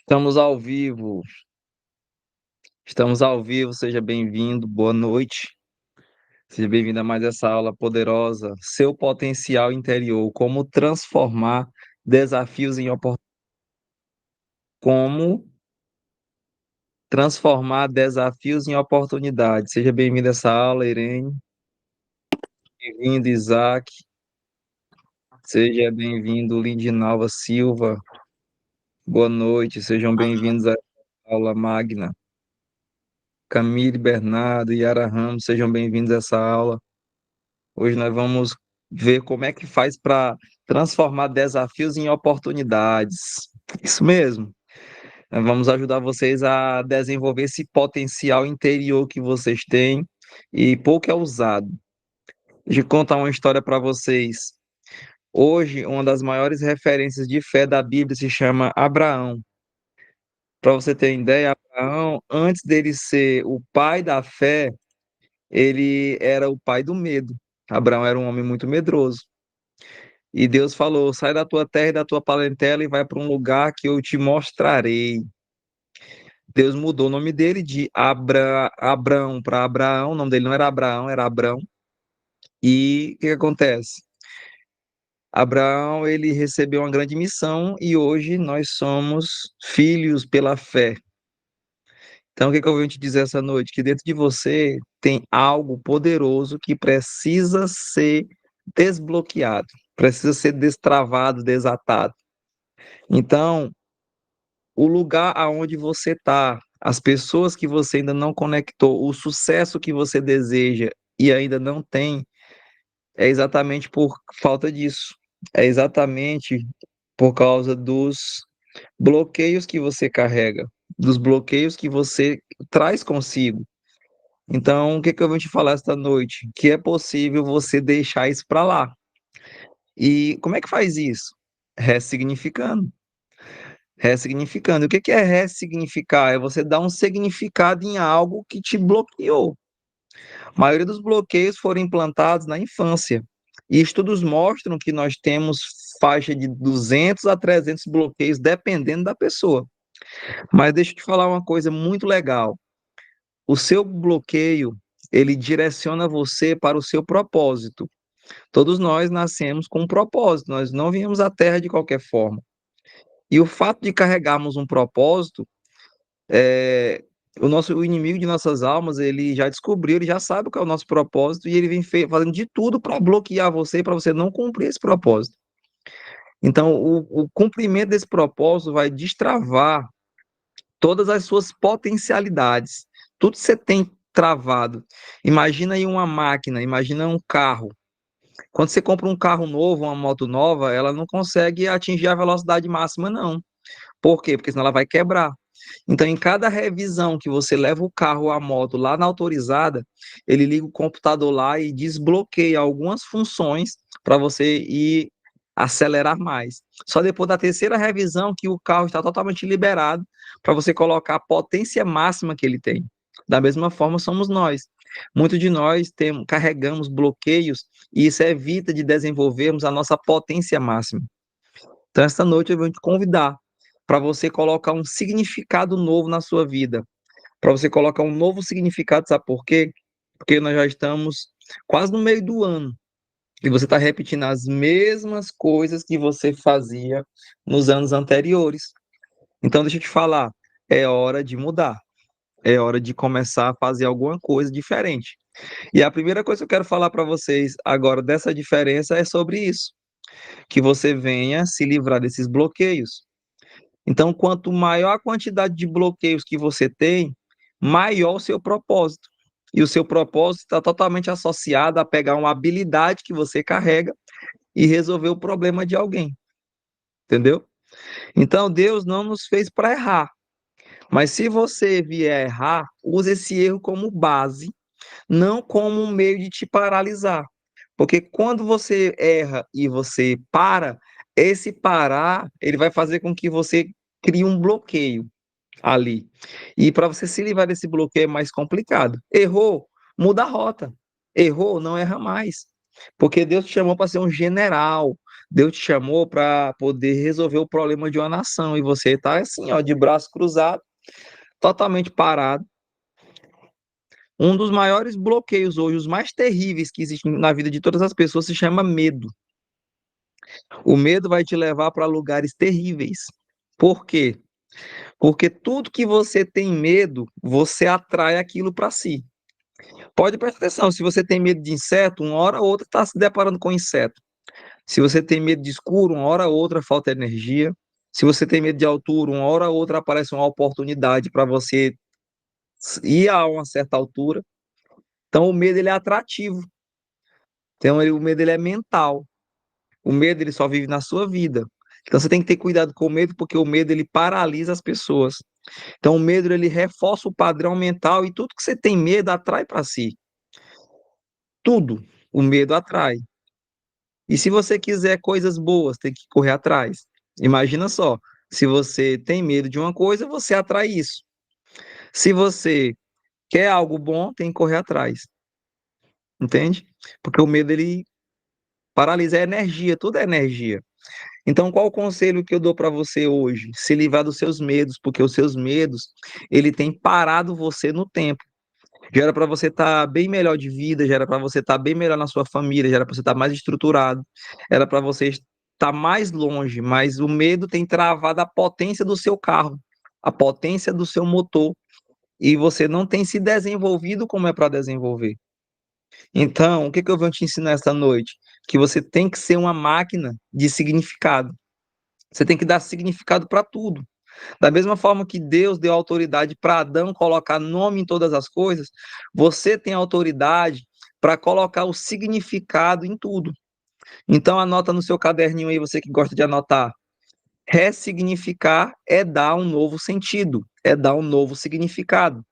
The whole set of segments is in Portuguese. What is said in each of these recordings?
Estamos ao vivo, estamos ao vivo, seja bem-vindo, boa noite. Seja bem-vindo a mais essa aula poderosa, seu potencial interior, como transformar desafios em como transformar desafios em oportunidades. Seja bem-vindo a essa aula, Irene, bem-vindo, Isaac, seja bem-vindo, Lindinalva Silva, boa noite, sejam bem-vindos à aula magna. Camille Bernardo e Yara Ramos, sejam bem-vindos a essa aula. Hoje nós vamos ver como é que faz para transformar desafios em oportunidades. Isso mesmo. Nós vamos ajudar vocês a desenvolver esse potencial interior que vocês têm e pouco é usado. Deixa eu contar uma história para vocês. Hoje, uma das maiores referências de fé da Bíblia se chama Abraão. Para você ter ideia, Abraão, antes dele ser o pai da fé, ele era o pai do medo. Abraão era um homem muito medroso. E Deus falou: sai da tua terra e da tua parentela e vai para um lugar que eu te mostrarei. Deus mudou o nome dele de Abrão para Abraão. O nome dele não era Abraão, era Abrão. E o que acontece? Abraão, ele recebeu uma grande missão e hoje nós somos filhos pela fé. Então, o que eu venho te dizer essa noite? Que dentro de você tem algo poderoso que precisa ser desbloqueado, precisa ser destravado, desatado. Então, o lugar aonde você está, as pessoas que você ainda não conectou, o sucesso que você deseja e ainda não tem, é exatamente por falta disso. É exatamente por causa dos bloqueios que você carrega, dos bloqueios que você traz consigo. Então, o que eu vou te falar esta noite? Que é possível você deixar isso para lá. E como é que faz isso? Ressignificando. Ressignificando. O que é ressignificar? É você dar um significado em algo que te bloqueou. A maioria dos bloqueios foram implantados na infância. E estudos mostram que nós temos faixa de 200 a 300 bloqueios, dependendo da pessoa. Mas deixa eu te falar uma coisa muito legal. O seu bloqueio, ele direciona você para o seu propósito. Todos nós nascemos com um propósito, nós não viemos à Terra de qualquer forma. E o fato de carregarmos um propósito, o inimigo de nossas almas, ele já descobriu, ele já sabe qual é o nosso propósito e ele vem fazendo de tudo para bloquear você, para você não cumprir esse propósito. Então, o cumprimento desse propósito vai destravar todas as suas potencialidades, tudo que você tem travado. Imagina aí uma máquina, imagina um carro. Quando você compra um carro novo, uma moto nova, ela não consegue atingir a velocidade máxima, não. Por quê? Porque senão ela vai quebrar. Então, em cada revisão que você leva o carro ou a moto lá na autorizada, ele liga o computador lá e desbloqueia algumas funções para você ir acelerar mais. Só depois da terceira revisão que o carro está totalmente liberado para você colocar a potência máxima que ele tem. Da mesma forma, somos nós. Muitos de nós carregamos bloqueios e isso evita de desenvolvermos a nossa potência máxima. Então, esta noite eu vou te convidar para você colocar um significado novo na sua vida, para você colocar um novo significado, sabe por quê? Porque nós já estamos quase no meio do ano e você está repetindo as mesmas coisas que você fazia nos anos anteriores. Então, deixa eu te falar, é hora de mudar, é hora de começar a fazer alguma coisa diferente. E a primeira coisa que eu quero falar para vocês agora dessa diferença é sobre isso, que você venha se livrar desses bloqueios. Então, quanto maior a quantidade de bloqueios que você tem, maior o seu propósito. E o seu propósito está totalmente associado a pegar uma habilidade que você carrega e resolver o problema de alguém. Entendeu? Então, Deus não nos fez para errar. Mas se você vier errar, use esse erro como base, não como um meio de te paralisar. Porque quando você erra e você para, esse parar, ele vai fazer com que você crie um bloqueio ali. E para você se livrar desse bloqueio é mais complicado. Errou, muda a rota. Errou, não erra mais. Porque Deus te chamou para ser um general. Deus te chamou para poder resolver o problema de uma nação, e você está assim, ó, de braço cruzado, totalmente parado. Um dos maiores bloqueios hoje, os mais terríveis que existem na vida de todas as pessoas, se chama medo. O medo vai te levar para lugares terríveis. Por quê? Porque tudo que você tem medo, você atrai aquilo para si. Pode prestar atenção, se você tem medo de inseto, uma hora ou outra está se deparando com inseto. Se você tem medo de escuro, uma hora ou outra falta energia. Se você tem medo de altura, uma hora ou outra aparece uma oportunidade para você ir a uma certa altura. Então o medo ele é atrativo. Então o medo ele é mental. O medo ele só vive na sua vida. Então você tem que ter cuidado com o medo, porque o medo ele paralisa as pessoas. Então o medo ele reforça o padrão mental, e tudo que você tem medo atrai para si. Tudo o medo atrai. E se você quiser coisas boas, tem que correr atrás. Imagina só, se você tem medo de uma coisa, você atrai isso. Se você quer algo bom, tem que correr atrás. Entende? Porque o medo ele paralisa, é energia, tudo é energia. Então, qual o conselho que eu dou para você hoje? Se livrar dos seus medos, porque os seus medos, ele tem parado você no tempo. Já era para você estar bem melhor de vida, já era para você estar bem melhor na sua família, já era para você estar mais estruturado, era para você estar mais longe, mas o medo tem travado a potência do seu carro, a potência do seu motor, e você não tem se desenvolvido como é para desenvolver. Então, o que eu vou te ensinar esta noite? Que você tem que ser uma máquina de significado. Você tem que dar significado para tudo. Da mesma forma que Deus deu autoridade para Adão colocar nome em todas as coisas, você tem autoridade para colocar o significado em tudo. Então anota no seu caderninho aí, você que gosta de anotar. Ressignificar é dar um novo sentido, é dar um novo significado.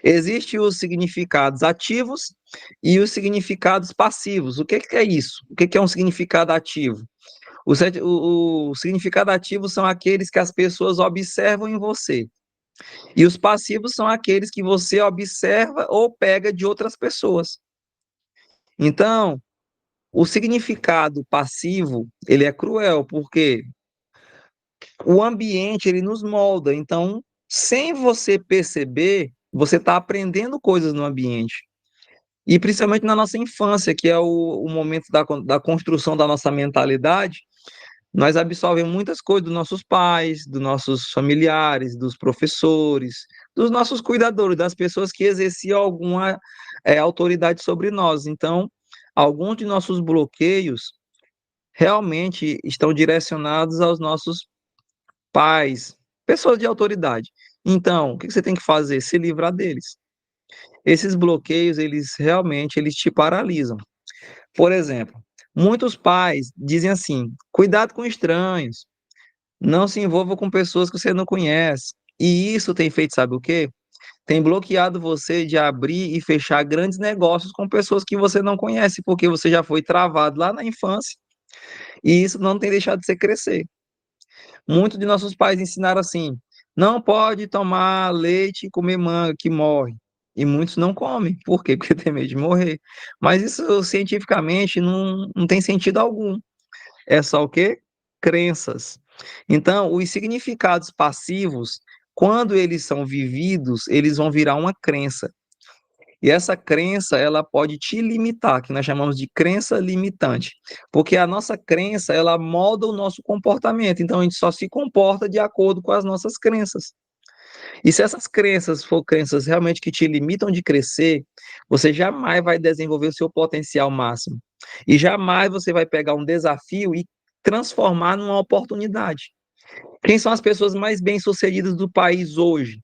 Existem os significados ativos e os significados passivos. O que é isso? O que é um significado ativo? O significado ativo são aqueles que as pessoas observam em você. E os passivos são aqueles que você observa ou pega de outras pessoas. Então, o significado passivo, ele é cruel, porque o ambiente, ele nos molda. Então, sem você perceber, você está aprendendo coisas no ambiente. E principalmente na nossa infância, que é o momento da construção da nossa mentalidade, nós absorvemos muitas coisas dos nossos pais, dos nossos familiares, dos professores, dos nossos cuidadores, das pessoas que exerciam alguma autoridade sobre nós. Então, alguns de nossos bloqueios realmente estão direcionados aos nossos pais, pessoas de autoridade. Então, o que você tem que fazer? Se livrar deles. Esses bloqueios, eles te paralisam. Por exemplo, muitos pais dizem assim: cuidado com estranhos, não se envolva com pessoas que você não conhece. E isso tem feito, sabe o quê? Tem bloqueado você de abrir e fechar grandes negócios com pessoas que você não conhece, porque você já foi travado lá na infância, e isso não tem deixado de você crescer. Muitos de nossos pais ensinaram assim: não pode tomar leite e comer manga, que morre. E muitos não comem. Por quê? Porque tem medo de morrer. Mas isso cientificamente não tem sentido algum. É só o quê? Crenças. Então, os significados passivos, quando eles são vividos, eles vão virar uma crença. E essa crença, ela pode te limitar, que nós chamamos de crença limitante. Porque a nossa crença, ela molda o nosso comportamento. Então, a gente só se comporta de acordo com as nossas crenças. E se essas crenças for crenças realmente que te limitam de crescer, você jamais vai desenvolver o seu potencial máximo. E jamais você vai pegar um desafio e transformar numa oportunidade. Quem são as pessoas mais bem-sucedidas do país hoje?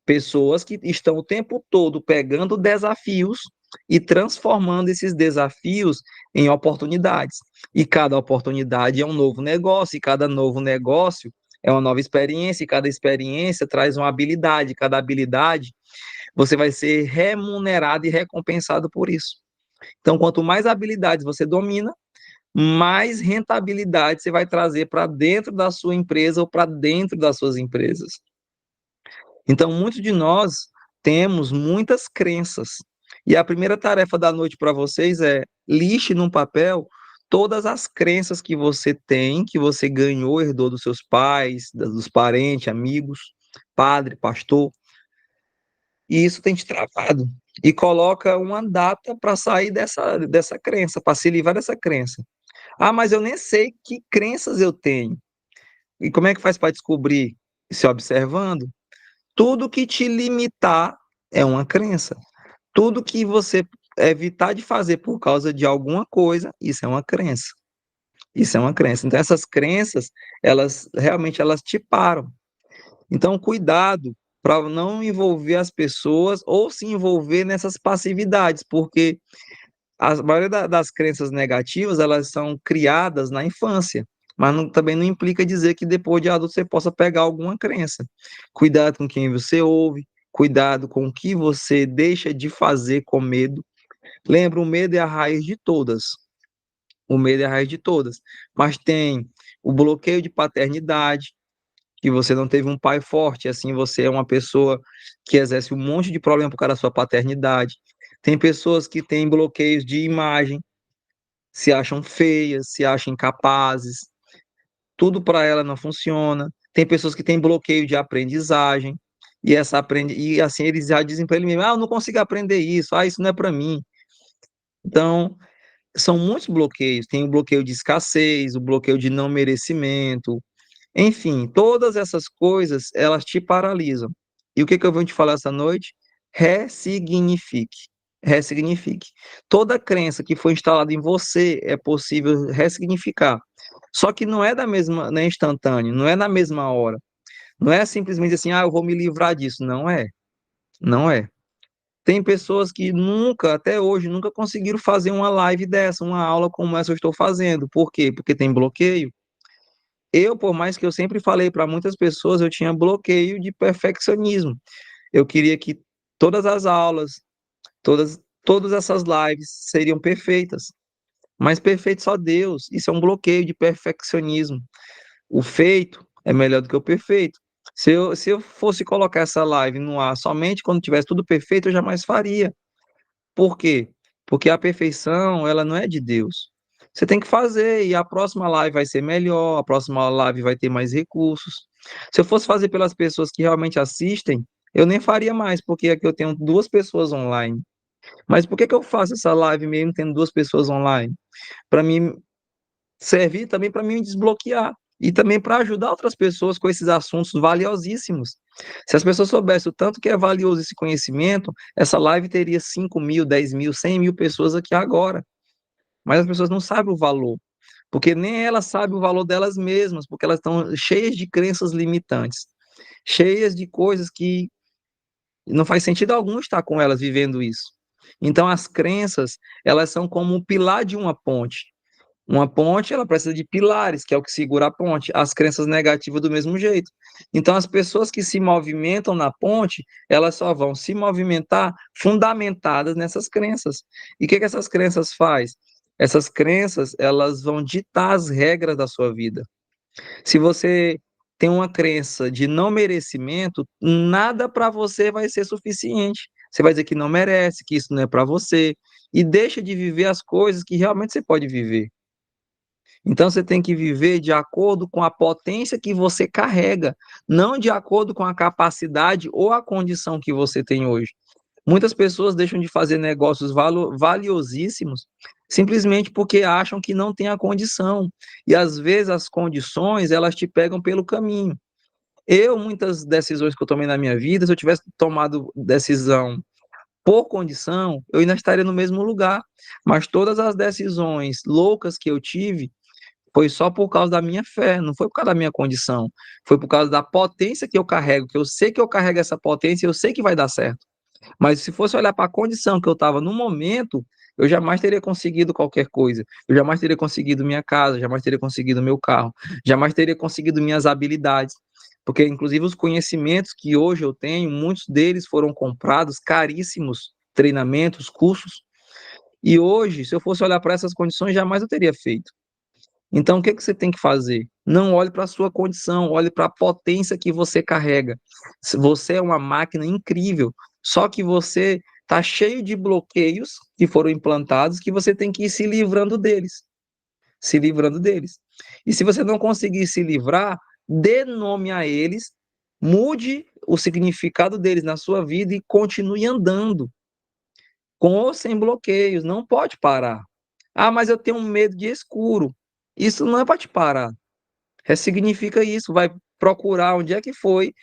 Pessoas que estão o tempo todo pegando desafios e transformando esses desafios em oportunidades. E cada oportunidade é um novo negócio, e cada novo negócio é uma nova experiência, e cada experiência traz uma habilidade, cada habilidade você vai ser remunerado e recompensado por isso. Então, quanto mais habilidades você domina, mais rentabilidade você vai trazer para dentro da sua empresa ou para dentro das suas empresas. Então, muitos de nós temos muitas crenças. E a primeira tarefa da noite para vocês é lixe num papel todas as crenças que você tem, que você ganhou, herdou dos seus pais, dos parentes, amigos, padre, pastor, e isso tem te travado. E coloca uma data para sair dessa crença, para se livrar dessa crença. Ah, mas eu nem sei que crenças eu tenho. E como é que faz para descobrir? Se observando. Tudo que te limitar é uma crença. Tudo que você evitar de fazer por causa de alguma coisa, isso é uma crença. Isso é uma crença. Então, essas crenças, elas realmente elas te param. Então, cuidado para não envolver as pessoas ou se envolver nessas passividades, porque a maioria das crenças negativas, elas são criadas na infância, mas também não implica dizer que depois de adulto você possa pegar alguma crença. Cuidado com quem você ouve, cuidado com o que você deixa de fazer com medo. Lembra, o medo é a raiz de todas. O medo é a raiz de todas. Mas tem o bloqueio de paternidade, que você não teve um pai forte, assim você é uma pessoa que exerce um monte de problema por causa da sua paternidade. Tem pessoas que têm bloqueios de imagem, se acham feias, se acham incapazes, tudo para ela não funciona. Tem pessoas que têm bloqueio de aprendizagem, e assim eles já dizem para ele mesmo: eu não consigo aprender isso, isso não é para mim. Então, são muitos bloqueios. Tem o bloqueio de escassez, o bloqueio de não merecimento, enfim, todas essas coisas, elas te paralisam. E o que que eu vou te falar essa noite? Ressignifique. Ressignifique. Toda crença que foi instalada em você é possível ressignificar. Só que não é da mesma, não é instantâneo, não é na mesma hora. Não é simplesmente assim, eu vou me livrar disso. Não é. Não é. Tem pessoas que nunca, até hoje, nunca conseguiram fazer uma live dessa, uma aula como essa eu estou fazendo. Por quê? Porque tem bloqueio. Eu, por mais que eu sempre falei para muitas pessoas, eu tinha bloqueio de perfeccionismo. Eu queria que todas as aulas, todas essas lives seriam perfeitas. Mas perfeito só Deus. Isso é um bloqueio de perfeccionismo. O feito é melhor do que o perfeito. Se eu fosse colocar essa live no ar somente quando tivesse tudo perfeito, eu jamais faria. Por quê? Porque a perfeição, ela não é de Deus. Você tem que fazer, e a próxima live vai ser melhor, a próxima live vai ter mais recursos. Se eu fosse fazer pelas pessoas que realmente assistem, eu nem faria mais, porque aqui eu tenho 2 pessoas online. Mas por que que eu faço essa live mesmo tendo 2 pessoas online? Para mim servir também para mim me desbloquear e também para ajudar outras pessoas com esses assuntos valiosíssimos. Se as pessoas soubessem o tanto que é valioso esse conhecimento, essa live teria 5.000, 10.000, 100.000 pessoas aqui agora. Mas as pessoas não sabem o valor, porque nem elas sabem o valor delas mesmas, porque elas estão cheias de crenças limitantes, cheias de coisas que não faz sentido algum estar com elas vivendo isso. Então, as crenças, elas são como um pilar de uma ponte. Uma ponte, ela precisa de pilares, que é o que segura a ponte. As crenças negativas do mesmo jeito. Então, as pessoas que se movimentam na ponte, elas só vão se movimentar fundamentadas nessas crenças. E o que que essas crenças faz? Essas crenças, elas vão ditar as regras da sua vida. Se você tem uma crença de não merecimento, nada para você vai ser suficiente. Você vai dizer que não merece, que isso não é para você, e deixa de viver as coisas que realmente você pode viver. Então você tem que viver de acordo com a potência que você carrega, não de acordo com a capacidade ou a condição que você tem hoje. Muitas pessoas deixam de fazer negócios valiosíssimos simplesmente porque acham que não tem a condição. E às vezes as condições, elas te pegam pelo caminho. Muitas decisões que eu tomei na minha vida, se eu tivesse tomado decisão por condição, eu ainda estaria no mesmo lugar. Mas todas as decisões loucas que eu tive, foi só por causa da minha fé, não foi por causa da minha condição. Foi por causa da potência que eu carrego, que eu sei que eu carrego essa potência e eu sei que vai dar certo. Mas se fosse olhar para a condição que eu estava no momento, eu jamais teria conseguido qualquer coisa. Eu jamais teria conseguido minha casa, jamais teria conseguido meu carro, jamais teria conseguido minhas habilidades. Porque, inclusive, os conhecimentos que hoje eu tenho, muitos deles foram comprados, caríssimos treinamentos, cursos. E hoje, se eu fosse olhar para essas condições, jamais eu teria feito. Então, o que que você tem que fazer? Não olhe para a sua condição, olhe para a potência que você carrega. Você é uma máquina incrível, só que você está cheio de bloqueios que foram implantados que você tem que ir se livrando deles. se livrando deles. E se você não conseguir se livrar, dê nome a eles, mude o significado deles na sua vida e continue andando, com ou sem bloqueios, não pode parar. Ah, mas eu tenho medo de escuro. Isso não é para te parar. Ressignifica isso, vai procurar onde é que foi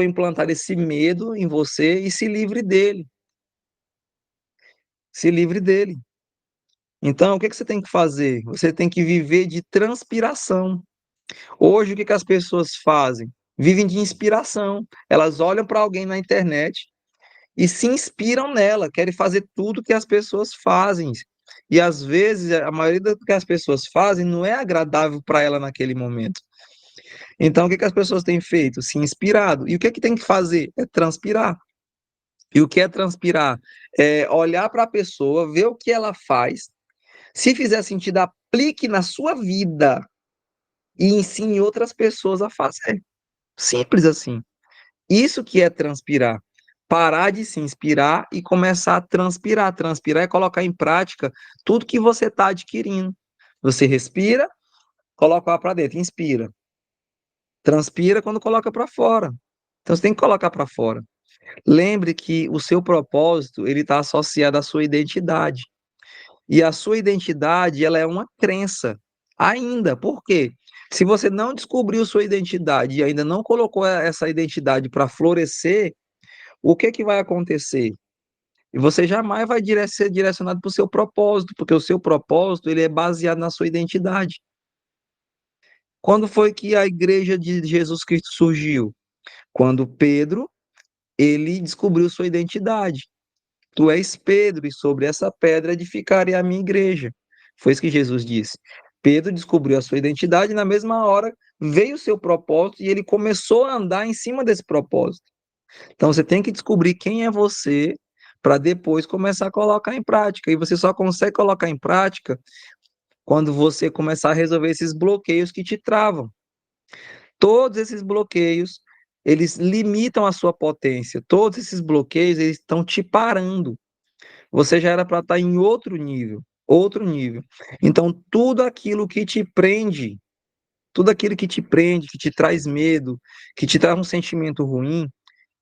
implantado esse medo em você e se livre dele. Se livre dele. Então, o que que você tem que fazer? Você tem que viver de transpiração. Hoje, o que que as pessoas fazem? Vivem de inspiração. Elas olham para alguém na internet e se inspiram nela, querem fazer tudo que as pessoas fazem. E às vezes, a maioria do que as pessoas fazem não é agradável para ela naquele momento. Então, o que que as pessoas têm feito? Se inspirado. E o que que tem que fazer? É transpirar. E o que é transpirar? É olhar para a pessoa, ver o que ela faz. Se fizer sentido, aplique na sua vida e ensine outras pessoas a fazer. Simples assim. Isso que é transpirar. Parar de se inspirar e começar a transpirar. Transpirar é colocar em prática tudo que você está adquirindo. Você respira, coloca lá para dentro, inspira. Transpira quando coloca para fora. Então você tem que colocar para fora. Lembre que o seu propósito, ele está associado à sua identidade. E a sua identidade, ela é uma crença ainda. Por quê? Se você não descobriu sua identidade e ainda não colocou essa identidade para florescer, o que que vai acontecer? E você jamais vai ser direcionado para o seu propósito, porque o seu propósito, ele é baseado na sua identidade. Quando foi que a igreja de Jesus Cristo surgiu? Quando Pedro, ele descobriu sua identidade. Tu és Pedro, e sobre essa pedra edificarei a minha igreja. Foi isso que Jesus disse. Pedro descobriu a sua identidade e na mesma hora veio o seu propósito e ele começou a andar em cima desse propósito. Então você tem que descobrir quem é você para depois começar a colocar em prática. E você só consegue colocar em prática quando você começar a resolver esses bloqueios que te travam. Todos esses bloqueios, eles limitam a sua potência. Todos esses bloqueios, eles estão te parando. Você já era para estar em outro nível, outro nível. Então, tudo aquilo que te prende, que te traz medo, que te traz um sentimento ruim,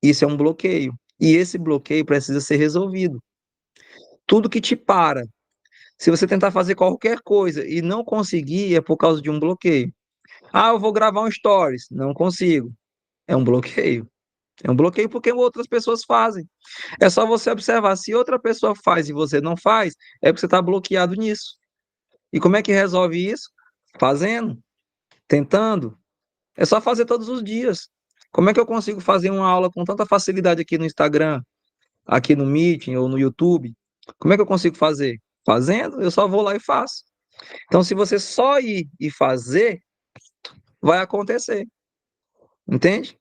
isso é um bloqueio. E esse bloqueio precisa ser resolvido. Tudo que te para, se você tentar fazer qualquer coisa e não conseguir, é por causa de um bloqueio. Ah, eu vou gravar um stories, não consigo. É um bloqueio. É um bloqueio porque outras pessoas fazem. É só você observar. Se outra pessoa faz e você não faz, é porque você está bloqueado nisso. E como é que resolve isso? Fazendo, tentando. É só fazer todos os dias. Como é que eu consigo fazer uma aula com tanta facilidade aqui no Instagram, aqui no Meeting ou no YouTube? Como é que eu consigo fazer? Fazendo, eu só vou lá e faço. Então, se você só ir e fazer, vai acontecer. Entende?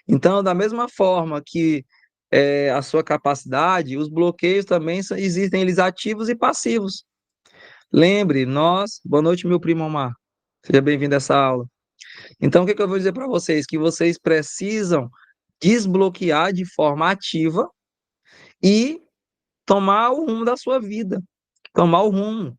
Então, da mesma forma que a sua capacidade, os bloqueios também existem eles ativos e passivos. Lembre, boa noite, meu primo Omar. Seja bem-vindo a essa aula. Então, o que que eu vou dizer para vocês? Que vocês precisam desbloquear de forma ativa e tomar o rumo da sua vida. Tomar o rumo.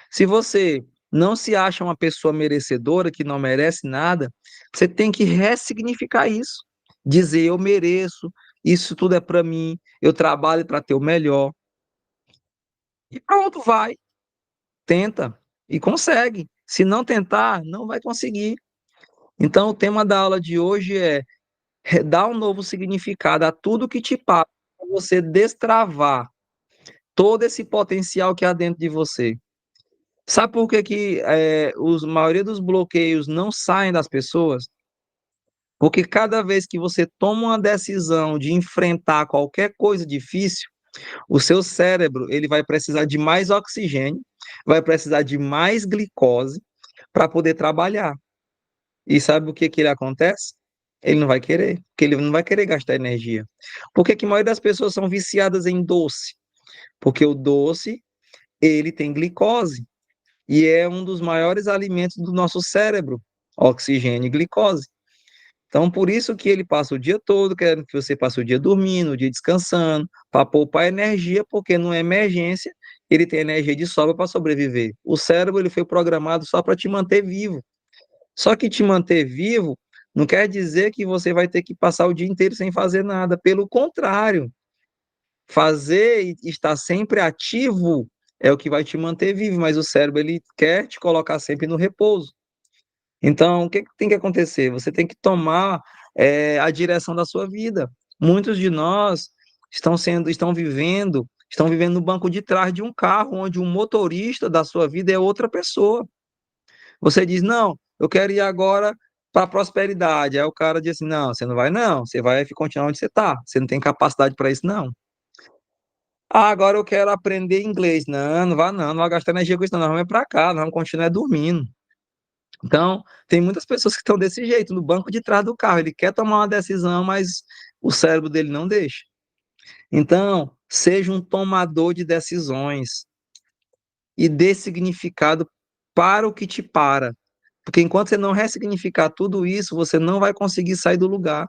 Se você não se acha uma pessoa merecedora, que não merece nada, você tem que ressignificar isso. Dizer, eu mereço, isso tudo é para mim, eu trabalho para ter o melhor. E pronto, vai. Tenta e consegue. Se não tentar, não vai conseguir. Então, o tema da aula de hoje é dar um novo significado a tudo que te passa, para você destravar todo esse potencial que há dentro de você. Sabe por que que a maioria dos bloqueios não saem das pessoas? Porque cada vez que você toma uma decisão de enfrentar qualquer coisa difícil, o seu cérebro ele vai precisar de mais oxigênio, vai precisar de mais glicose para poder trabalhar. E sabe o que que ele acontece? Ele não vai querer, porque ele não vai querer gastar energia. Por que que a maioria das pessoas são viciadas em doce? Porque o doce, ele tem glicose, e é um dos maiores alimentos do nosso cérebro, oxigênio e glicose. Então, por isso que ele passa o dia todo querendo que você passe o dia dormindo, o dia descansando, para poupar energia, porque numa emergência ele tem energia de sobra para sobreviver. O cérebro ele foi programado só para te manter vivo. Só que te manter vivo não quer dizer que você vai ter que passar o dia inteiro sem fazer nada. Pelo contrário, fazer e estar sempre ativo é o que vai te manter vivo, mas o cérebro ele quer te colocar sempre no repouso. Então, o que tem que acontecer? Você tem que tomar a direção da sua vida. Muitos de nós estão vivendo no banco de trás de um carro, onde o motorista da sua vida é outra pessoa. Você diz, não, eu quero ir agora para a prosperidade. Aí o cara diz assim, não, você não vai não, você vai continuar onde você está, você não tem capacidade para isso não. Ah, agora eu quero aprender inglês. Não, não vá não, não vai gastar energia com isso não, nós vamos para cá, nós vamos continuar dormindo. Então, tem muitas pessoas que estão desse jeito, no banco de trás do carro. Ele quer tomar uma decisão, mas o cérebro dele não deixa. Então, seja um tomador de decisões e dê significado para o que te para. Porque enquanto você não ressignificar tudo isso, você não vai conseguir sair do lugar.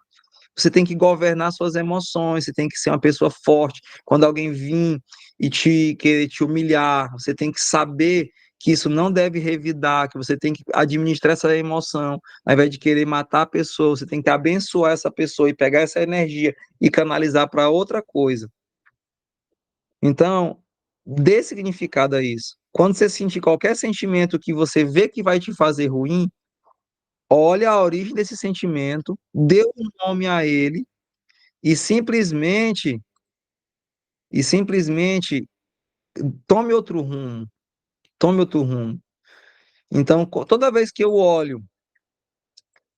Você tem que governar suas emoções, você tem que ser uma pessoa forte. Quando alguém vir e querer te humilhar, você tem que saber que isso não deve revidar, que você tem que administrar essa emoção, ao invés de querer matar a pessoa, você tem que abençoar essa pessoa e pegar essa energia e canalizar para outra coisa. Então, dê significado a isso. Quando você sentir qualquer sentimento que você vê que vai te fazer ruim, olhe a origem desse sentimento, dê um nome a ele e simplesmente tome outro rumo, tome outro rumo. Então, toda vez que eu olho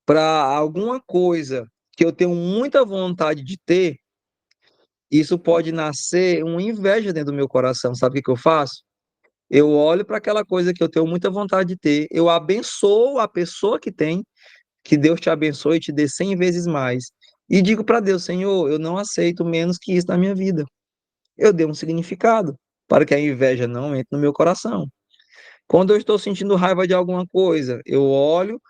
para alguma coisa que eu tenho muita vontade de ter, isso pode nascer uma inveja dentro do meu coração. Sabe o que que eu faço? Eu olho para aquela coisa que eu tenho muita vontade de ter, eu abençoo a pessoa que tem, que Deus te abençoe e te dê 100 vezes mais. E digo para Deus, Senhor, eu não aceito menos que isso na minha vida. Eu dei um significado para que a inveja não entre no meu coração. Quando eu estou sentindo raiva de alguma coisa, eu olho,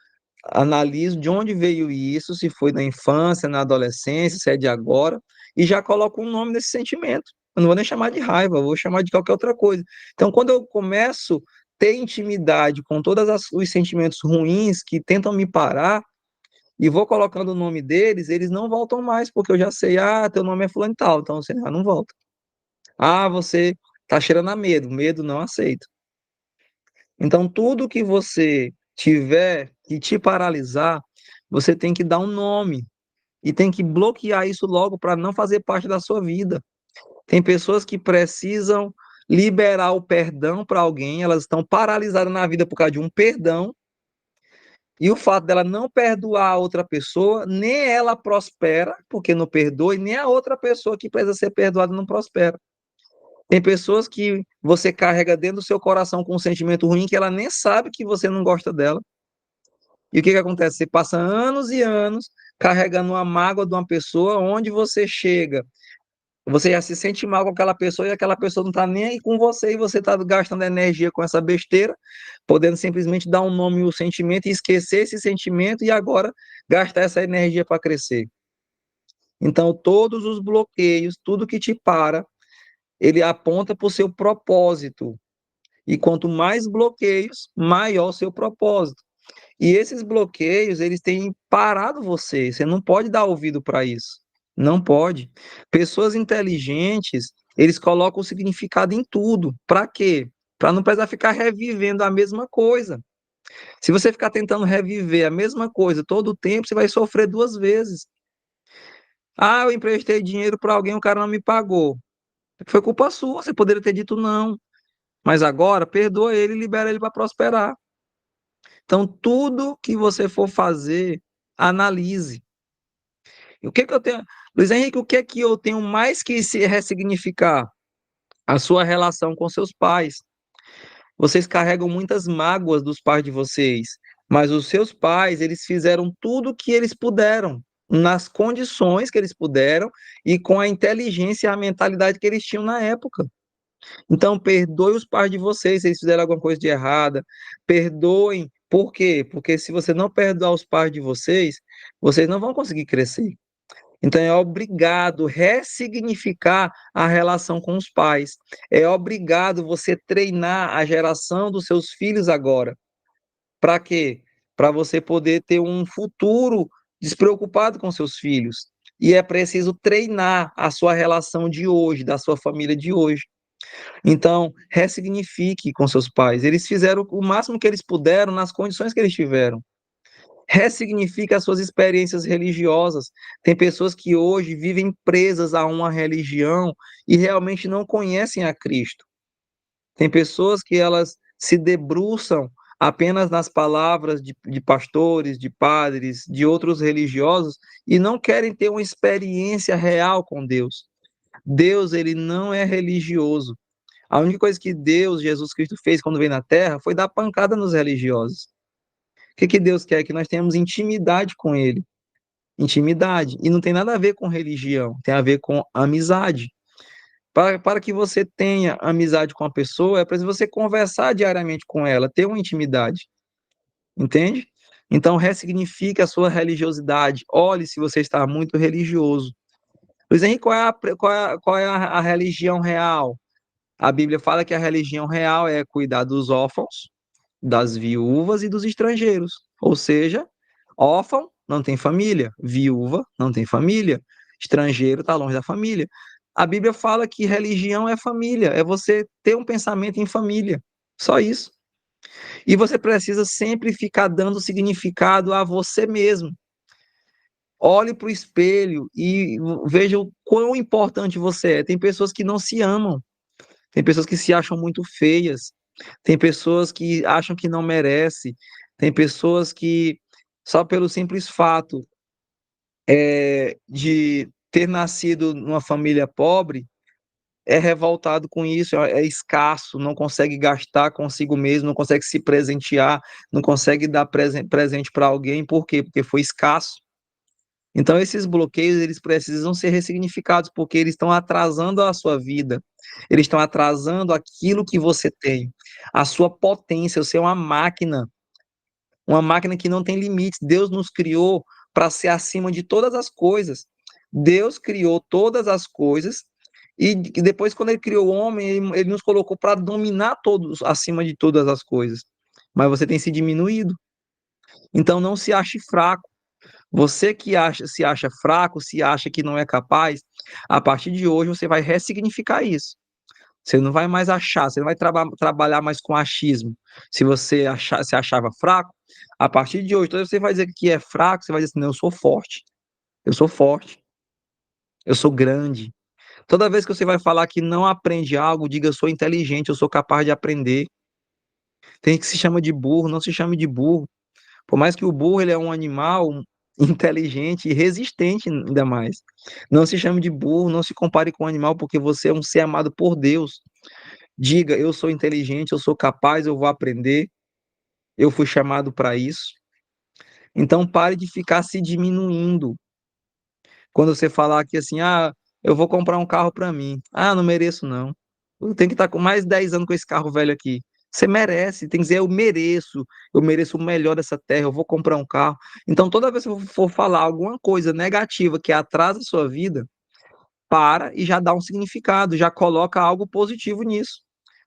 analiso de onde veio isso, se foi na infância, na adolescência, se é de agora, e já coloco um nome nesse sentimento. Eu não vou nem chamar de raiva, eu vou chamar de qualquer outra coisa. Então, quando eu começo a ter intimidade com todos os sentimentos ruins que tentam me parar, e vou colocando o nome deles, eles não voltam mais, porque eu já sei, teu nome é fulano e tal, então você já não volta. Você tá cheirando a medo, medo não aceito. Então, tudo que você tiver que te paralisar, você tem que dar um nome e tem que bloquear isso logo para não fazer parte da sua vida. Tem pessoas que precisam liberar o perdão para alguém, elas estão paralisadas na vida por causa de um perdão, e o fato dela não perdoar a outra pessoa, nem ela prospera, porque não perdoa, e nem a outra pessoa que precisa ser perdoada não prospera. Tem pessoas que você carrega dentro do seu coração com um sentimento ruim que ela nem sabe que você não gosta dela. E o que que acontece? Você passa anos e anos carregando uma mágoa de uma pessoa, onde você chega, você já se sente mal com aquela pessoa e aquela pessoa não está nem aí com você e você está gastando energia com essa besteira, podendo simplesmente dar um nome ao sentimento e esquecer esse sentimento e agora gastar essa energia para crescer. Então, todos os bloqueios, tudo que te para, ele aponta para o seu propósito. E quanto mais bloqueios, maior o seu propósito. E esses bloqueios, eles têm parado você. Você não pode dar ouvido para isso. Não pode. Pessoas inteligentes, eles colocam o significado em tudo. Para quê? Para não precisar ficar revivendo a mesma coisa. Se você ficar tentando reviver a mesma coisa todo o tempo, você vai sofrer duas vezes. Eu emprestei dinheiro para alguém, o cara não me pagou. Foi culpa sua, você poderia ter dito não. Mas agora, perdoa ele e libera ele para prosperar. Então, tudo que você for fazer, analise. E o que que eu tenho, Luiz Henrique, o que é que eu tenho mais que se ressignificar? A sua relação com seus pais. Vocês carregam muitas mágoas dos pais de vocês, mas os seus pais, eles fizeram tudo o que eles puderam, nas condições que eles puderam e com a inteligência e a mentalidade que eles tinham na época. Então, perdoe os pais de vocês se eles fizeram alguma coisa de errada. Perdoem. Por quê? Porque se você não perdoar os pais de vocês, vocês não vão conseguir crescer. Então, é obrigado ressignificar a relação com os pais. É obrigado você treinar a geração dos seus filhos agora. Para quê? Para você poder ter um futuro despreocupado com seus filhos. E é preciso treinar a sua relação de hoje, da sua família de hoje. Então, ressignifique com seus pais. Eles fizeram o máximo que eles puderam nas condições que eles tiveram. Ressignifique as suas experiências religiosas. Tem pessoas que hoje vivem presas a uma religião e realmente não conhecem a Cristo. Tem pessoas que elas se debruçam apenas nas palavras de pastores, de padres, de outros religiosos e não querem ter uma experiência real com Deus. Deus, ele não é religioso. A única coisa que Deus, Jesus Cristo, fez quando veio na Terra foi dar pancada nos religiosos. O que Deus quer? Que nós tenhamos intimidade com Ele. Intimidade. E não tem nada a ver com religião, tem a ver com amizade. Para que você tenha amizade com a pessoa, é preciso você conversar diariamente com ela, ter uma intimidade. Entende? Então, ressignifique a sua religiosidade. Olhe se você está muito religioso. Luiz Henrique, qual é a religião real? A Bíblia fala que a religião real é cuidar dos órfãos, das viúvas e dos estrangeiros. Ou seja, órfão não tem família, viúva não tem família, estrangeiro está longe da família. A Bíblia fala que religião é família, é você ter um pensamento em família. Só isso. E você precisa sempre ficar dando significado a você mesmo. Olhe para o espelho e veja o quão importante você é. Tem pessoas que não se amam, tem pessoas que se acham muito feias, tem pessoas que acham que não merece, tem pessoas que, só pelo simples fato de ter nascido numa família pobre, é revoltado com isso, é escasso, não consegue gastar consigo mesmo, não consegue se presentear, não consegue dar presente para alguém, por quê? Porque foi escasso. Então, esses bloqueios, eles precisam ser ressignificados, porque eles estão atrasando a sua vida, eles estão atrasando aquilo que você tem, a sua potência, você é uma máquina que não tem limites. Deus nos criou para ser acima de todas as coisas. Deus criou todas as coisas e depois, quando ele criou o homem, ele nos colocou para dominar todos, acima de todas as coisas. Mas você tem se diminuído. Então, não se ache fraco. Você que se acha fraco, se acha que não é capaz, a partir de hoje você vai ressignificar isso. Você não vai mais achar, você não vai trabalhar mais com achismo. Se você se achava fraco, a partir de hoje, toda vez que você vai dizer que é fraco, você vai dizer assim, não, eu sou forte, eu sou grande. Toda vez que você vai falar que não aprende algo, diga, eu sou inteligente, eu sou capaz de aprender. Tem que se chama de burro, não se chame de burro. Por mais que o burro ele é um animal inteligente e resistente ainda mais. Não se chame de burro, não se compare com o animal, porque você é um ser amado por Deus. Diga, eu sou inteligente, eu sou capaz, eu vou aprender, eu fui chamado para isso. Então pare de ficar se diminuindo. Quando você falar aqui assim, eu vou comprar um carro para mim. Não mereço não. Eu tenho que estar com mais de 10 anos com esse carro velho aqui. Você merece, tem que dizer, eu mereço o melhor dessa terra, eu vou comprar um carro. Então, toda vez que eu for falar alguma coisa negativa que atrasa a sua vida, para e já dá um significado, já coloca algo positivo nisso.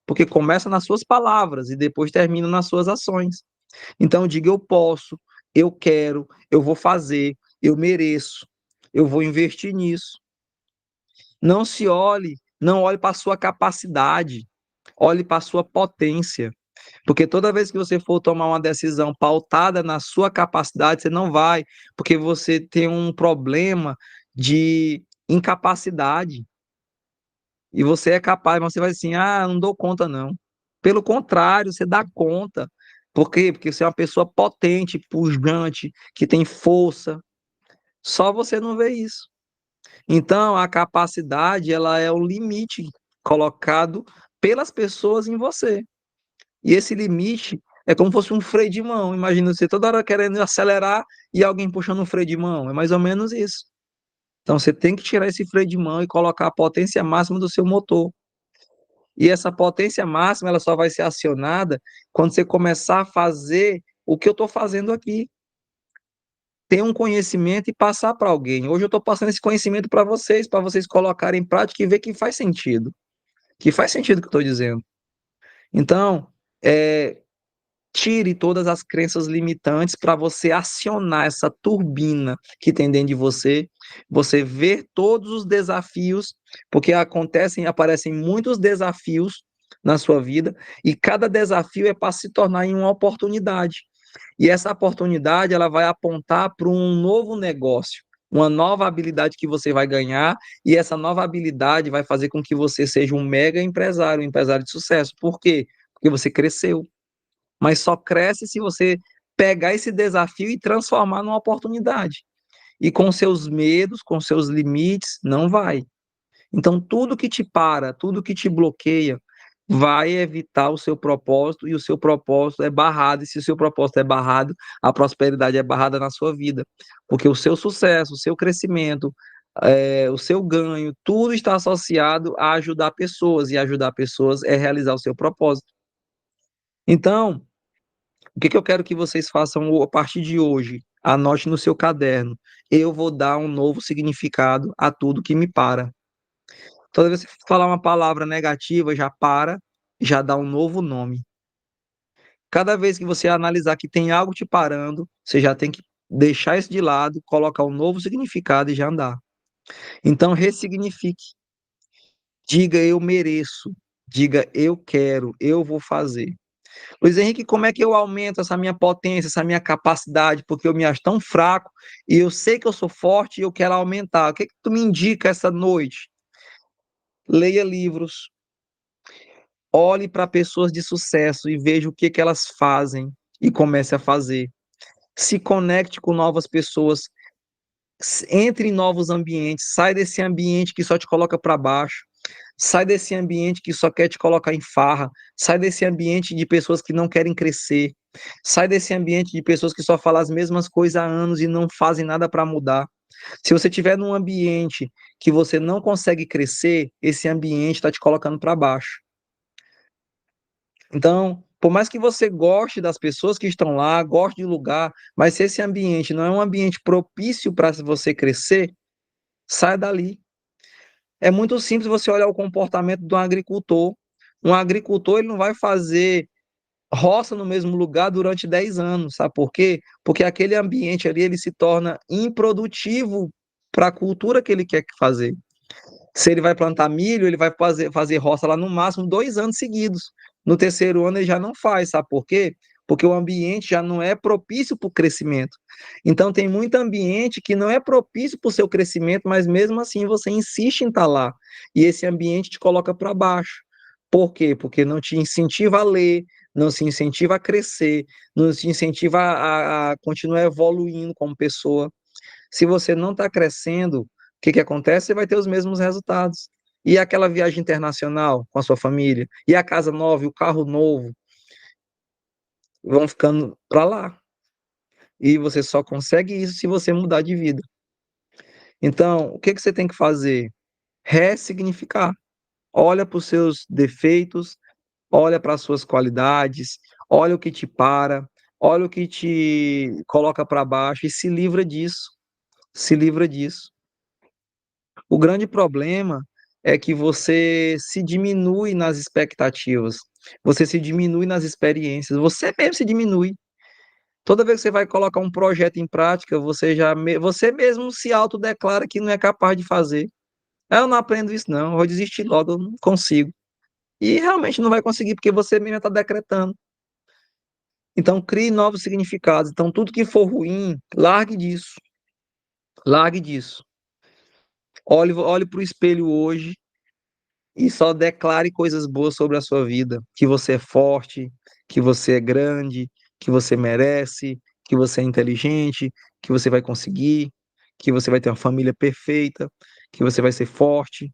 Porque começa nas suas palavras e depois termina nas suas ações. Então, diga, eu posso, eu quero, eu vou fazer, eu mereço, eu vou investir nisso. Não olhe para a sua capacidade, olhe para a sua potência. Porque toda vez que você for tomar uma decisão pautada na sua capacidade, você não vai, porque você tem um problema de incapacidade. E você é capaz, mas você vai assim, não dou conta não. Pelo contrário, você dá conta. Por quê? Porque você é uma pessoa potente, pujante, que tem força. Só você não vê isso. Então, a capacidade, ela é o limite colocado pelas pessoas em você. E esse limite é como se fosse um freio de mão. Imagina você toda hora querendo acelerar e alguém puxando um freio de mão. É mais ou menos isso. Então, você tem que tirar esse freio de mão e colocar a potência máxima do seu motor. E essa potência máxima, ela só vai ser acionada quando você começar a fazer o que eu estou fazendo aqui. ter um conhecimento e passar para alguém. Hoje eu estou passando esse conhecimento para vocês colocarem em prática e ver que faz sentido o que eu estou dizendo. Então, tire todas as crenças limitantes para você acionar essa turbina que tem dentro de você ver todos os desafios, porque aparecem muitos desafios na sua vida, e cada desafio é para se tornar em uma oportunidade. E essa oportunidade ela vai apontar para um novo negócio, uma nova habilidade que você vai ganhar, e essa nova habilidade vai fazer com que você seja um mega empresário, um empresário de sucesso. Por quê? Porque você cresceu. Mas só cresce se você pegar esse desafio e transformar numa oportunidade. E com seus medos, com seus limites, não vai. Então, tudo que te para, tudo que te bloqueia, vai evitar o seu propósito, e o seu propósito é barrado. E se o seu propósito é barrado, a prosperidade é barrada na sua vida. Porque o seu sucesso, o seu crescimento, o seu ganho, tudo está associado a ajudar pessoas. E ajudar pessoas é realizar o seu propósito. Então, o que eu quero que vocês façam a partir de hoje? Anote no seu caderno. Eu vou dar um novo significado a tudo que me para. Toda vez que você falar uma palavra negativa, já para, já dá um novo nome. Cada vez que você analisar que tem algo te parando, você já tem que deixar isso de lado, colocar um novo significado e já andar. Então, ressignifique. Diga eu mereço. Diga eu quero, eu vou fazer. Luiz Henrique, como é que eu aumento essa minha potência, essa minha capacidade? Porque eu me acho tão fraco e eu sei que eu sou forte e eu quero aumentar. O que é que tu me indica essa noite? Leia livros, olhe para pessoas de sucesso e veja o que que elas fazem e comece a fazer. Se conecte com novas pessoas, entre em novos ambientes, sai desse ambiente que só te coloca para baixo. Sai desse ambiente que só quer te colocar em farra. Sai desse ambiente de pessoas que não querem crescer. Sai desse ambiente de pessoas que só falam as mesmas coisas há anos e não fazem nada para mudar. Se você estiver num ambiente que você não consegue crescer, esse ambiente está te colocando para baixo. Então, por mais que você goste das pessoas que estão lá, goste do lugar, mas se esse ambiente não é um ambiente propício para você crescer, sai dali. É muito simples você olhar o comportamento de um agricultor. Um agricultor ele não vai fazer roça no mesmo lugar durante 10 anos, sabe por quê? Porque aquele ambiente ali ele se torna improdutivo para a cultura que ele quer fazer. Se ele vai plantar milho, ele vai fazer roça lá no máximo 2 anos seguidos. No terceiro ano ele já não faz, sabe por quê? Porque o ambiente já não é propício para o crescimento. Então tem muito ambiente que não é propício para o seu crescimento, mas mesmo assim você insiste em estar lá. E esse ambiente te coloca para baixo. Por quê? Porque não te incentiva a ler, não se incentiva a crescer, não se incentiva a continuar evoluindo como pessoa. Se você não está crescendo, o que que acontece? Você vai ter os mesmos resultados. E aquela viagem internacional com a sua família, e a casa nova, e o carro novo, vão ficando para lá. E você só consegue isso se você mudar de vida. Então, o que que você tem que fazer? Ressignificar. Olha para os seus defeitos, olha para as suas qualidades, olha o que te para, olha o que te coloca para baixo e se livra disso. Se livra disso. O grande problema é que você se diminui nas expectativas, você se diminui nas experiências, você mesmo se diminui. Toda vez que você vai colocar um projeto em prática, você mesmo se autodeclara que não é capaz de fazer. "Ah, eu não aprendo isso não, eu vou desistir logo, eu não consigo." E realmente não vai conseguir, porque você mesmo está decretando. Então, crie novos significados. Então, tudo que for ruim, largue disso. Largue disso. Olhe para o espelho hoje e só declare coisas boas sobre a sua vida, que você é forte, que você é grande, que você merece, que você é inteligente, que você vai conseguir, que você vai ter uma família perfeita, que você vai ser forte.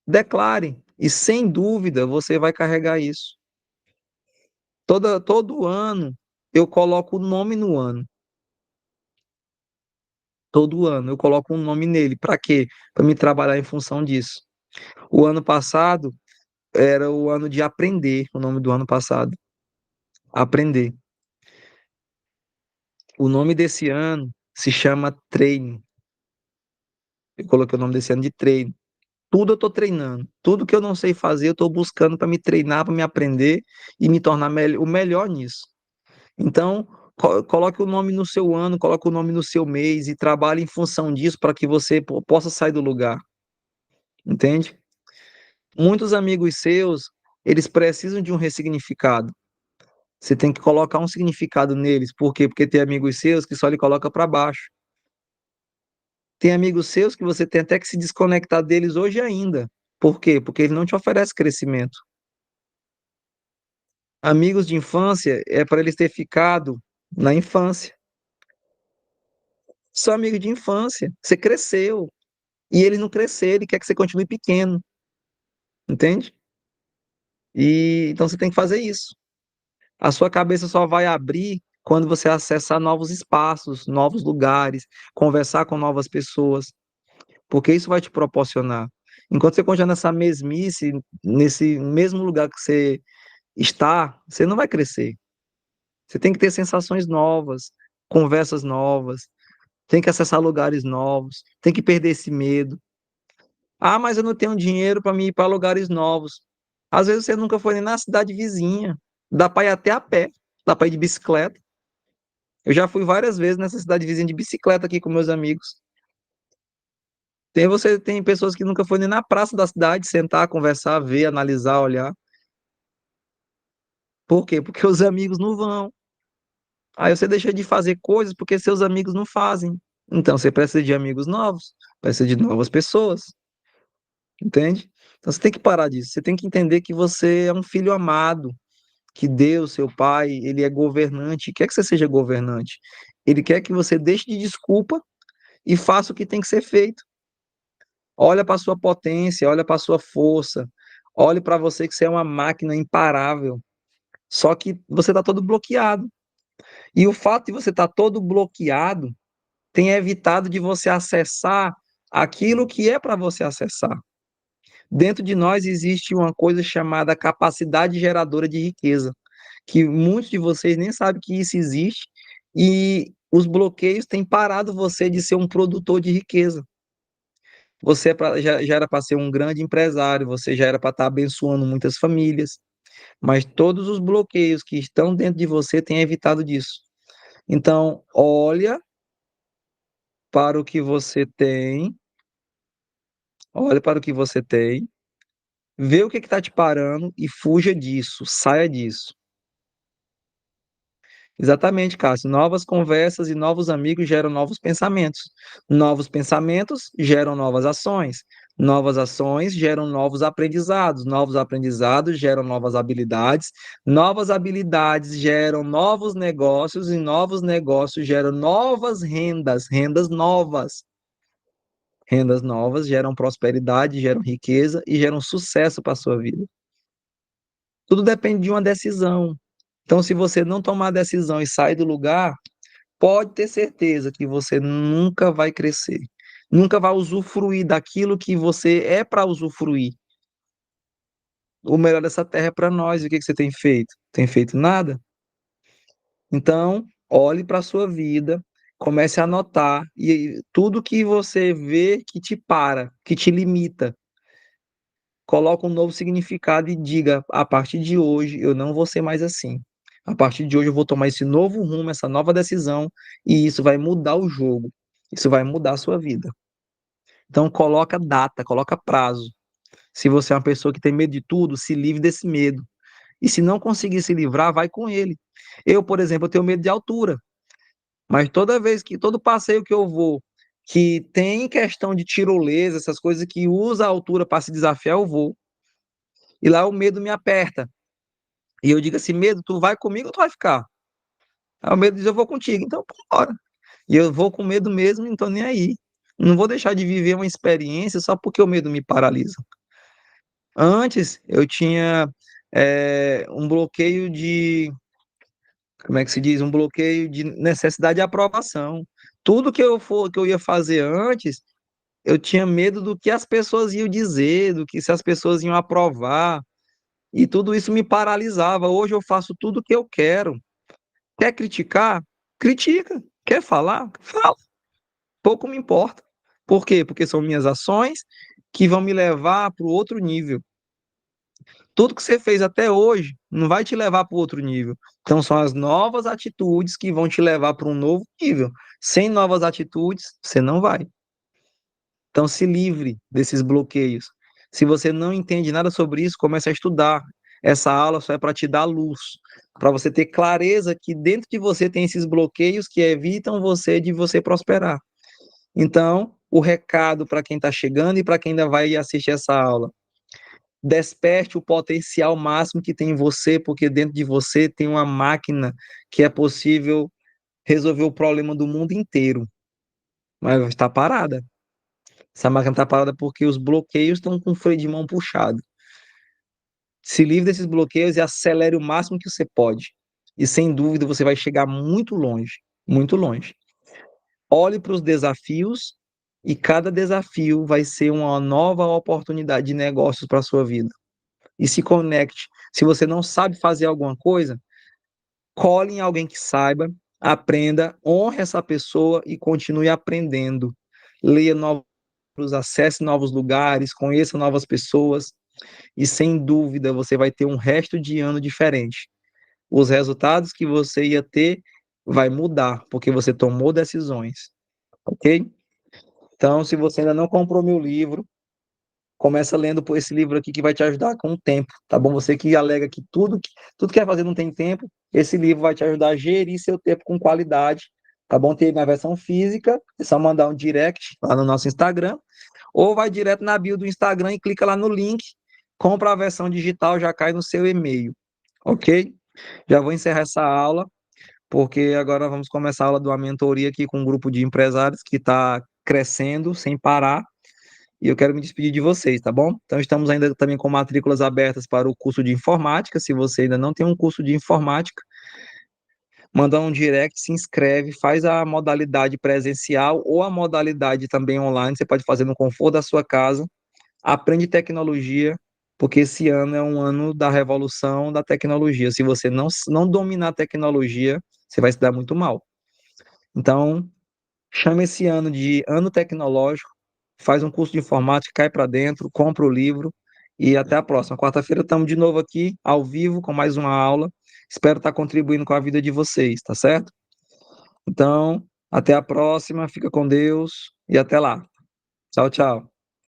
Declare, e sem dúvida você vai carregar isso. Todo ano eu coloco o nome no ano. Todo ano eu coloco um nome nele. Para quê? Para me trabalhar em função disso. O ano passado era o ano de aprender, o nome do ano passado. Aprender. O nome desse ano Se chama treino. Eu coloquei o nome desse ano de treino. Tudo eu estou treinando. Tudo que eu não sei fazer, eu estou buscando para me treinar, para me aprender e me tornar o melhor nisso. Então, coloque o nome no seu ano, coloque o nome no seu mês e trabalhe em função disso para que você possa sair do lugar, entende? Muitos amigos seus, eles precisam de um ressignificado. Você tem que colocar um significado neles. Por quê? Porque tem amigos seus que só lhe coloca para baixo. Tem amigos seus que você tem até que se desconectar deles hoje ainda. Por quê? Porque ele não te oferece crescimento. Amigos de infância é para eles ter ficado na infância. Só amigo de infância. Você cresceu. E ele não crescer, ele quer que você continue pequeno. Entende? E então você tem que fazer isso. A sua cabeça só vai abrir quando você acessar novos espaços, novos lugares, conversar com novas pessoas, porque isso vai te proporcionar. Enquanto você continuar nessa mesmice, nesse mesmo lugar que você está, você não vai crescer. Você tem que ter sensações novas, conversas novas, tem que acessar lugares novos, tem que perder esse medo. Ah, mas eu não tenho dinheiro para me ir para lugares novos. Às vezes você nunca foi nem na cidade vizinha. Dá para ir até a pé, dá para ir de bicicleta. Eu já fui várias vezes nessa cidade vizinha de bicicleta aqui com meus amigos. Tem pessoas que nunca foi nem na praça da cidade, sentar, conversar, ver, analisar, olhar. Por quê? Porque os amigos não vão. Aí você deixa de fazer coisas porque seus amigos não fazem. Então você precisa de amigos novos, precisa de novas pessoas, entende? Então você tem que parar disso. Você tem que entender que você é um filho amado, que Deus, seu pai, ele é governante, quer que você seja governante. Ele quer que você deixe de desculpa e faça o que tem que ser feito. Olha para sua potência, olha para sua força, olhe para você que você é uma máquina imparável. Só que você está todo bloqueado. E o fato de você estar todo bloqueado tem evitado de você acessar aquilo que é para você acessar. Dentro de nós existe uma coisa chamada capacidade geradora de riqueza, que muitos de vocês nem sabem que isso existe, e os bloqueios têm parado você de ser um produtor de riqueza. Você já era para ser um grande empresário, você já era para estar abençoando muitas famílias, mas todos os bloqueios que estão dentro de você têm evitado disso. Então, para o que você tem, olha para o que você tem, vê o que está te parando e fuja disso, saia disso. Exatamente, Cássio. Novas conversas e novos amigos geram novos pensamentos. Novos pensamentos geram novas ações. Novas ações geram novos aprendizados. Novos aprendizados geram novas habilidades. Novas habilidades geram novos negócios e novos negócios geram novas rendas, rendas novas. Rendas novas geram prosperidade, geram riqueza e geram sucesso para a sua vida. Tudo depende de uma decisão. Então, se você não tomar a decisão e sair do lugar, pode ter certeza que você nunca vai crescer, nunca vai usufruir daquilo que você é para usufruir. O melhor dessa terra é para nós. E o que que você tem feito? Tem feito nada? Então, olhe para a sua vida, comece a anotar e tudo que você vê que te para, que te limita, coloca um novo significado e diga: a partir de hoje eu não vou ser mais assim. A partir de hoje eu vou tomar esse novo rumo, essa nova decisão, e isso vai mudar o jogo. Isso vai mudar a sua vida. Então coloca data, coloca prazo. Se você é uma pessoa que tem medo de tudo, se livre desse medo. E se não conseguir se livrar, vai com ele. Eu, por exemplo, eu tenho medo de altura, mas todo passeio que eu vou, que tem questão de tirolesa, essas coisas que usa a altura para se desafiar, eu vou. E lá o medo me aperta. E eu digo assim: medo, tu vai comigo ou tu vai ficar? Aí o medo diz: eu vou contigo. Então, bora. E eu vou com medo mesmo, não tô nem aí. Não vou deixar de viver uma experiência só porque o medo me paralisa. Antes, eu tinha um bloqueio de, como é que se diz? Um bloqueio de necessidade de aprovação. Tudo que eu ia fazer antes, eu tinha medo do que as pessoas iam dizer, do que se as pessoas iam aprovar. E tudo isso me paralisava. Hoje eu faço tudo o que eu quero. Quer criticar? Critica. Quer falar? Fala. pouco me importa. Por quê? Porque são minhas ações que vão me levar para o outro nível. Tudo que você fez até hoje não vai te levar para o outro nível. Então, são as novas atitudes que vão te levar para um novo nível. Sem novas atitudes, você não vai. Então, se livre desses bloqueios. Se você não entende nada sobre isso, comece a estudar. Essa aula só é para te dar luz, para você ter clareza que dentro de você tem esses bloqueios que evitam você de você prosperar. Então, o recado para quem está chegando e para quem ainda vai assistir essa aula: desperte o potencial máximo que tem em você, porque dentro de você tem uma máquina que é possível resolver o problema do mundo inteiro, mas está parada. Essa máquina está parada porque os bloqueios estão com o freio de mão puxado. Se livre desses bloqueios e acelere o máximo que você pode. E sem dúvida você vai chegar muito longe, muito longe. Olhe para os desafios e cada desafio vai ser uma nova oportunidade de negócios para a sua vida. E se conecte. Se você não sabe fazer alguma coisa, cole em alguém que saiba, aprenda, honre essa pessoa e continue aprendendo. Leia novos, acesse novos lugares, conheça novas pessoas e sem dúvida você vai ter um resto de ano diferente. Os resultados que você ia ter vai mudar porque você tomou decisões, ok? Então, se você ainda não comprou meu livro, começa lendo por esse livro aqui que vai te ajudar com o tempo, tá bom? Você que alega que tudo que quer fazer não tem tempo, esse livro vai te ajudar a gerir seu tempo com qualidade, tá bom? Tem na versão física, é só mandar um direct lá no nosso Instagram, ou vai direto na bio do Instagram e clica lá no link, compra a versão digital, já cai no seu e-mail, ok? Já vou encerrar essa aula, porque agora vamos começar a aula de uma mentoria aqui com um grupo de empresários que está crescendo sem parar, e eu quero me despedir de vocês, tá bom? Então, estamos ainda também com matrículas abertas para o curso de informática. Se você ainda não tem um curso de informática, manda um direct, se inscreve, faz a modalidade presencial ou a modalidade também online. Você pode fazer no conforto da sua casa. Aprende tecnologia, porque esse ano é um ano da revolução da tecnologia. Se você não dominar a tecnologia, você vai se dar muito mal. Então, chama esse ano de ano tecnológico, faz um curso de informática, cai para dentro, compra o livro e até a próxima. Quarta-feira estamos de novo aqui, ao vivo, com mais uma aula. Espero estar contribuindo com a vida de vocês, tá certo? Então, até a próxima, fica com Deus e até lá. Tchau, tchau.